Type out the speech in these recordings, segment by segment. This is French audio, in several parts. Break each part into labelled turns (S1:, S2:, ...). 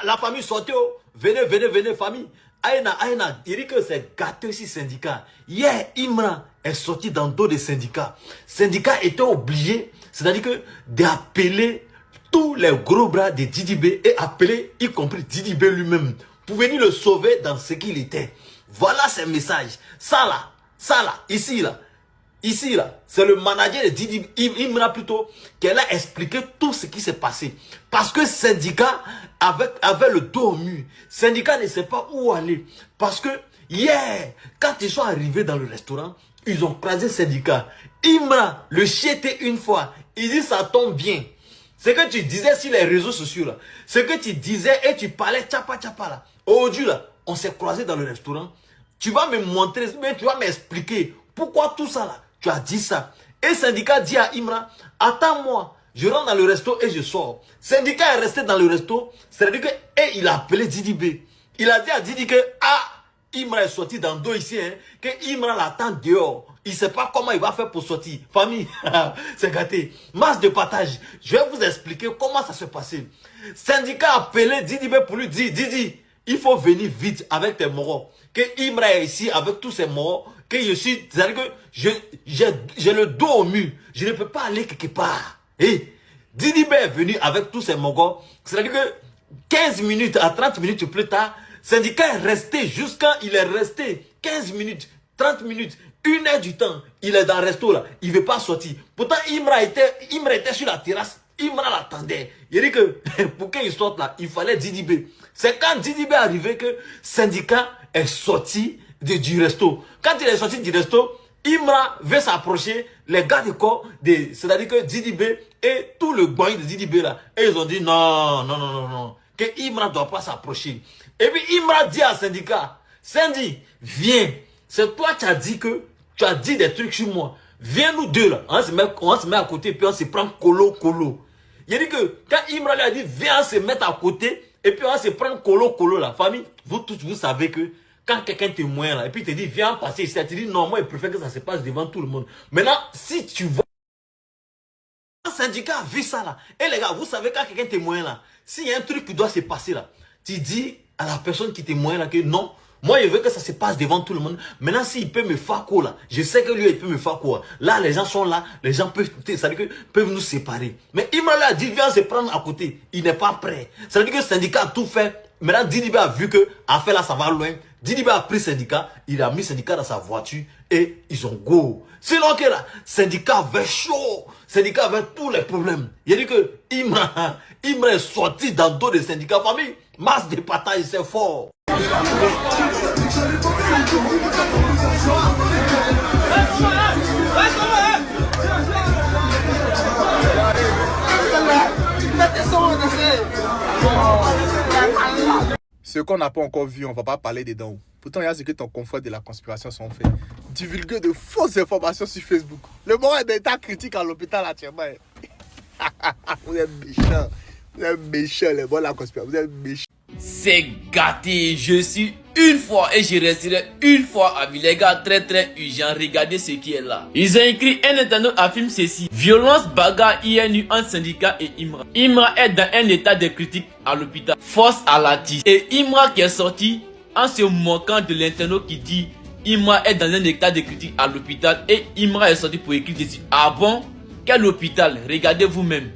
S1: La famille sortez, oh. Venez, venez, venez, famille. Aïna, Aïna, il dit que c'est gâté ici, syndicat. Hier, Imran est sorti dans d'autres syndicats. Syndicat était obligé, c'est-à-dire que d'appeler tous les gros bras de Didibé et appeler, y compris Didibé lui-même, pour venir le sauver dans ce qu'il était. Voilà ses messages. Ça là, ici là, c'est le manager de Didi Imran plutôt, qu'elle a expliqué tout ce qui s'est passé. Parce que syndicat avait le dos au mur. Syndicat ne sait pas où aller. Parce que hier, quand ils sont arrivés dans le restaurant, ils ont croisé syndicat. Imran le chiétait une fois. Il dit ça tombe bien. Ce que tu disais sur les réseaux sociaux là, ce que tu disais et tu parlais tchapa là. Aujourd'hui là, on s'est croisés dans le restaurant. Tu vas me montrer, mais tu vas m'expliquer pourquoi tout ça là. Tu as dit ça. Et syndicat dit à Imran, attends-moi, je rentre dans le resto et je sors. Syndicat est resté dans le resto, c'est-à-dire que, et il a appelé Didibé. Il a dit à Didi que, Imran est sorti dans deux ici, hein, que Imran l'attend dehors. Il ne sait pas comment il va faire pour sortir. Famille, c'est gâté. Masse de partage. Je vais vous expliquer comment ça s'est passé. Syndicat a appelé Didibé pour lui dire, Didi, il faut venir vite avec tes moraux. Que Imran est ici avec tous ses moraux. Que je suis, c'est-à-dire que j'ai le dos au mur. Je ne peux pas aller quelque part. Et Didibé est venu avec tous ses mogos. C'est-à-dire que 15 minutes à 30 minutes plus tard, syndicat est resté jusqu'à, il est resté 15 minutes, 30 minutes, 1 heure du temps. Il est dans le resto là. Il ne veut pas sortir. Pourtant, Imran était sur la terrasse. Imran l'attendait. Il dit que pour qu'il sorte là, il fallait Didibé. C'est quand Didibé est arrivé que syndicat est sorti du resto. Quand il est sorti du resto, Imran veut s'approcher, les gars de corps, c'est-à-dire que Didibé et tout le boy de Didibé là, et ils ont dit non, que Imran ne doit pas s'approcher. Et puis Imran dit à syndicat, Sandy, viens, c'est toi qui as dit que, tu as dit des trucs sur moi, viens nous deux là, on se met à côté, puis on se prend colo. Il a dit que, quand Imran lui a dit, viens, on se met à côté, et puis on se prend colo la famille, vous tous, vous savez que, quand quelqu'un témoigne là, et puis il te dit, viens passer ici, tu te dis, non, moi, je préfère que ça se passe devant tout le monde. Maintenant, si tu vois, un syndicat a vu ça là, et les gars, vous savez, quand quelqu'un témoigne là, s'il y a un truc qui doit se passer là, tu dis à la personne qui témoigne là que non, moi, je veux que ça se passe devant tout le monde. Maintenant, s'il peut me faire quoi là, je sais que lui, il peut me faire quoi. Là, les gens sont là, les gens peuvent nous séparer. Mais Imran a dit, viens se prendre à côté. Il n'est pas prêt. Ça veut dire que le syndicat a tout fait. Maintenant, Didibé a vu que, à faire là, ça va loin. Didibé a pris syndicat, il a mis syndicat dans sa voiture et ils ont go. Sinon que là, syndicat avait chaud. Syndicat avait tous les problèmes. Il a dit que Imran est sorti dans d'autres syndicats. Famille, masse de partage, c'est fort.
S2: Ce qu'on n'a pas encore vu, on ne va pas parler dedans. Pourtant, il y a ce que ton confrère de la conspiration sont fait. Divulguer de fausses informations sur Facebook. Le moment est d'état critique à l'hôpital actuellement. Vous êtes méchants. Vous êtes méchants, les bons de la conspiration. Vous êtes méchants.
S3: C'est gâté. Je suis une fois et je resterai une fois avec les gars très urgent. Regardez ce qui est là. Ils ont écrit un internaute affirme ceci. Violence bagarre INU entre syndicat et Imran. Imran est dans un état de critique à l'hôpital. Force à la tisse. Et Imran qui est sorti en se moquant de l'internaute qui dit Imran est dans un état de critique à l'hôpital. Et Imran est sorti pour écrire dessus. Ah bon? Quel hôpital? Regardez vous-même.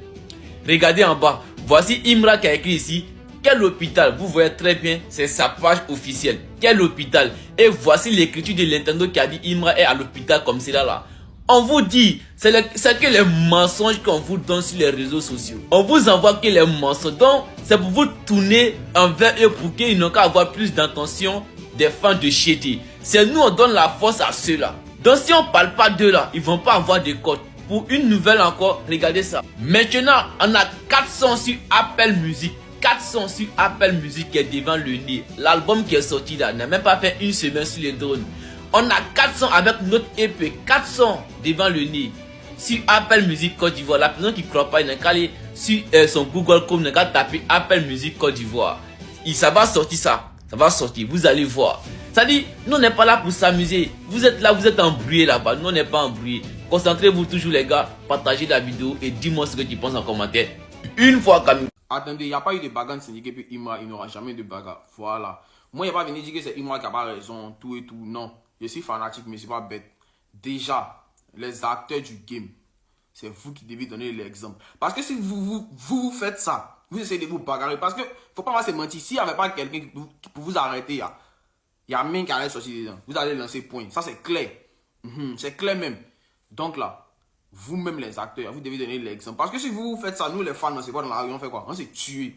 S3: Regardez en bas. Voici Imran qui a écrit ici. Quel hôpital? Vous voyez très bien, c'est sa page officielle. Quel hôpital? Et voici l'écriture de l'internaute qui a dit Imran est à l'hôpital comme cela là. On vous dit, c'est que les mensonges qu'on vous donne sur les réseaux sociaux. On vous envoie que les mensonges. Donc, c'est pour vous tourner envers eux pour qu'ils n'ont qu'à avoir plus d'intention des fans de Chété. C'est nous, on donne la force à ceux-là. Donc, si on ne parle pas d'eux là, ils ne vont pas avoir de code. Pour une nouvelle encore, regardez ça. Maintenant, on a 400 sur Apple Music. 400 sur Apple Music qui est devant le nez. L'album qui est sorti là n'a même pas fait une semaine sur les drones. On a 400 avec notre EP. 400 devant le nez. Sur Apple Music Côte d'Ivoire. La personne qui ne croit pas, il n'a qu'à aller sur son Google Chrome, il n'a qu'à taper Apple Music Côte d'Ivoire. Ça va sortir ça. Ça va sortir. Vous allez voir. Ça dit, nous on n'est pas là pour s'amuser. Vous êtes là, vous êtes embrouillés là-bas. Nous on n'est pas embrouillés. Concentrez-vous toujours les gars. Partagez la vidéo et dis-moi ce que tu penses en commentaire. Une fois comme Attendez, il n'y a pas eu de bagarre syndiquée, puis il n'y aura jamais de bagarre. Voilà. Moi, il n'y a pas venu dire que c'est Imra qui n'a pas raison, tout et tout. Non. Je suis fanatique, mais je ne suis pas bête. Déjà, les acteurs du game, c'est vous qui devez donner l'exemple. Parce que si vous faites ça, vous essayez de vous bagarrer. Parce que, faut pas se mentir, s'il n'y avait pas quelqu'un pour vous arrêter, il y a même qui allait sortir dedans. Vous allez lancer point. Ça, c'est clair. C'est clair même. Donc là, vous-même les acteurs, vous devez donner l'exemple. Parce que si vous faites ça, nous les fans, on ne sait pas dans la rue, on fait quoi? On s'est tué.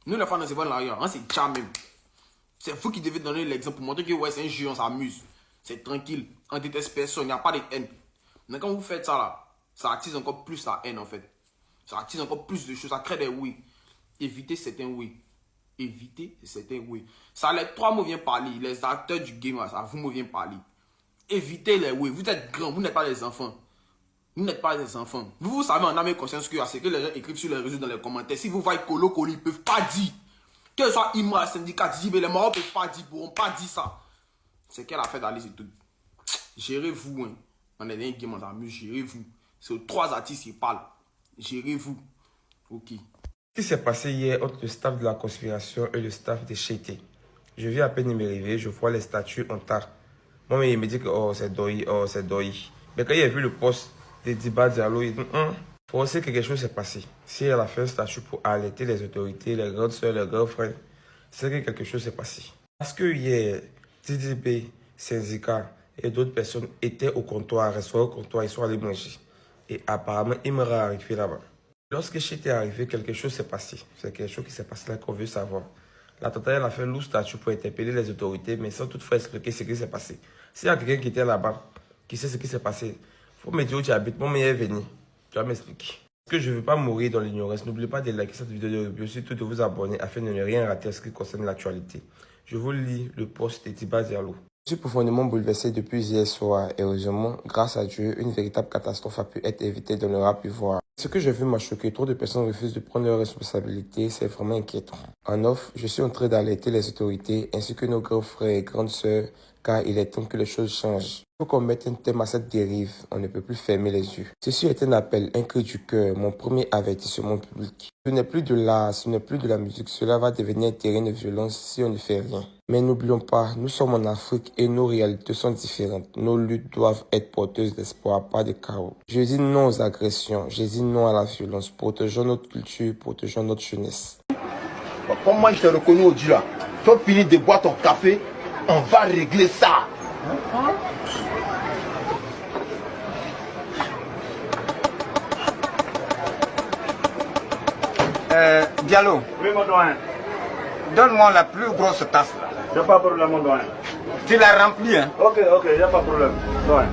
S3: Nous les fans, on ne sait pas dans la rue, on s'est tué même. C'est vous qui devez donner l'exemple pour montrer que ouais, c'est un jeu, on s'amuse. C'est tranquille. On déteste personne, il n'y a pas de haine. Mais quand vous faites ça là, ça attise encore plus la haine en fait. Ça attise encore plus de choses, ça crée des oui. Évitez certains oui. Évitez certains oui. Ça, les trois mots viennent parler. Les acteurs du game, ça vous me vient parler. Évitez les oui. Vous êtes grands, vous n'êtes pas des enfants. Vous n'êtes pas des enfants. Vous savez en âme et conscience que c'est que les gens écrivent sur les réseaux dans les commentaires. Si vous voyez Colo, ils ne peuvent pas dire. Que ce soit Imra, syndicat, les morts ne peuvent pas dire, ne pourront pas dire ça. C'est qu'elle a fait d'aller, c'est tout. Gérez-vous. Hein. On est dans un game, on s'amuse, gérez-vous. C'est trois artistes qui parlent. Gérez-vous. Ok.
S4: Ce qui s'est passé hier entre le staff de la conspiration et le staff de Cheté. Je viens à peine de me réveiller, je vois les statuts en tas. Moi, il me dit que oh, c'est Doi, oh, c'est Doi. Mais quand il a vu le poste de Diba Diallo, il dit faut aussi que quelque chose s'est passé. Si elle a fait un statut pour alerter les autorités, les grandes soeurs, les grands frères, c'est que quelque chose s'est passé. Parce que hier, TDB, syndicat et d'autres personnes étaient au comptoir, restaurant au comptoir, ils sont allés manger. Et apparemment, il m'est arrivé là-bas. Lorsque j'étais arrivé, quelque chose s'est passé. C'est quelque chose qui s'est passé là qu'on veut savoir. La totale elle a fait lourd statut pour interpeller les autorités, mais sans toutefois expliquer ce qui s'est passé. S'il y a quelqu'un qui était là-bas, qui sait ce qui s'est passé, il faut me dire où tu habites. Mon meilleur est venu. Tu vas m'expliquer. Parce que je ne veux pas mourir dans l'ignorance. N'oubliez pas de liker cette vidéo de review, surtout de vous abonner afin de ne rien rater en ce qui concerne l'actualité. Je vous lis le post de Diba Diallo. Je suis profondément bouleversé depuis hier soir et heureusement, grâce à Dieu, une véritable catastrophe a pu être évitée dans le rap ivoire. Ce que j'ai vu m'a choqué. Trop de personnes refusent de prendre leurs responsabilités. C'est vraiment inquiétant. En off, je suis en train d'alerter les autorités ainsi que nos grands frères et grandes sœurs car il est temps que les choses changent. Il faut qu'on mette un terme à cette dérive. On ne peut plus fermer les yeux. Ceci est un appel, un cri du cœur, mon premier avertissement public. Ce n'est plus de l'art, ce n'est plus de la musique. Cela va devenir un terrain de violence si on ne fait rien. Mais n'oublions pas, nous sommes en Afrique et nos réalités sont différentes. Nos luttes doivent être porteuses d'espoir, pas de chaos. Je dis non aux agressions, je dis non à la violence. Protégeons notre culture, protégeons notre jeunesse.
S5: Comme moi je t'ai reconnu au là, tu finis de boire ton café, on va régler ça.
S6: Diallo,
S7: Oui, mon doyen.
S6: donne-moi la plus grosse tasse là.
S7: J'ai pas de problème, mon doyen.
S6: Tu l'as remplie, hein?
S7: Ok, y a pas de problème. Doyen.